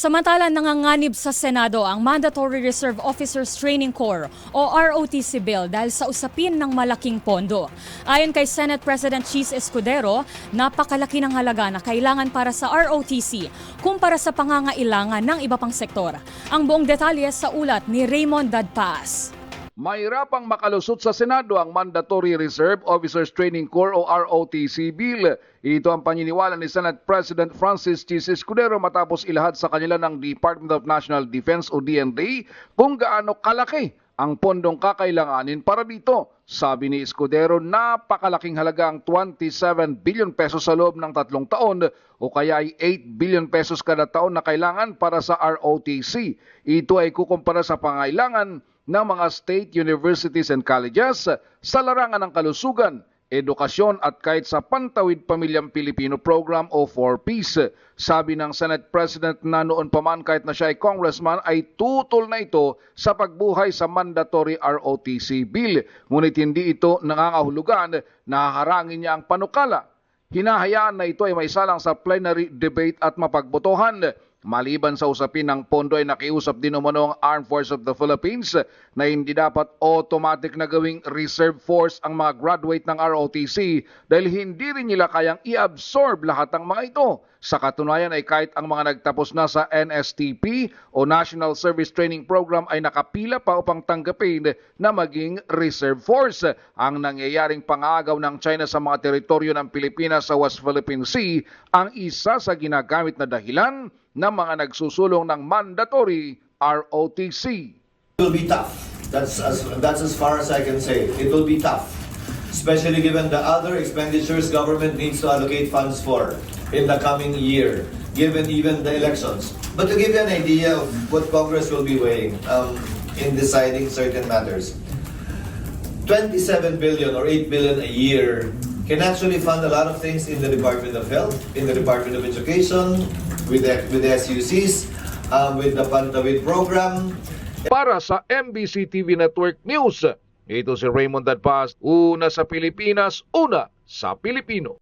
Samantala, nanganganib sa Senado ang Mandatory Reserve Officers Training Corps o ROTC bill dahil sa usapin ng malaking pondo. Ayon kay Senate President Chis Escudero, napakalaki ng halaga na kailangan para sa ROTC kumpara sa pangangailangan ng iba pang sektor. Ang buong detalye sa ulat ni Raymond Dadpaz. Mahirapang makalusot sa Senado ang Mandatory Reserve Officers Training Corps o ROTC bill. Ito ang paniniwala ni Senate President Francis Chis Escudero matapos ilahad sa kanila ng Department of National Defense o DND kung gaano kalaki ang pondong kakailanganin para dito. Sabi ni Escudero, napakalaking halaga ang 27 billion pesos sa loob ng 3 taon o kaya ay 8 billion pesos kada taon na kailangan para sa ROTC. Ito ay kukumpara sa pangailangan ng mga state universities and colleges sa larangan ng kalusugan, edukasyon at kahit sa Pantawid Pamilyang Pilipino Program o 4Ps. Sabi ng Senate President na noon pa man kahit na siya ay congressman ay tutol na ito sa pagbuhay sa mandatory ROTC bill. Ngunit hindi ito nangangahulugan na haharangin niya ang panukala. Hinahayaan na ito ay maisalang sa plenary debate at mapagbotohan. Maliban sa usapin ng pondo ay nakiusap din umano ang Armed Forces of the Philippines na hindi dapat automatic na gawing reserve force ang mga graduate ng ROTC dahil hindi rin nila kayang i-absorb lahat ng mga ito. Sa katunayan ay kahit ang mga nagtapos na sa NSTP o National Service Training Program ay nakapila pa upang tanggapin na maging reserve force. Ang nangyayaring pangagaw ng China sa mga teritoryo ng Pilipinas sa West Philippine Sea ang isa sa ginagamit na dahilan ng mga nagsusulong ng mandatory ROTC. It will be tough. That's as far as I can say. It will be tough, especially given the other expenditures government needs to allocate funds for in the coming year, given even the elections. But to give you an idea of what Congress will be weighing in deciding certain matters, 27 billion or 8 billion a year can actually fund a lot of things in the Department of Health, in the Department of Education, with the SUCs, with the Pantawid program. Para sa MBC TV Network News, ito si Raymond Dadpaz, una sa Pilipinas, una sa Pilipino.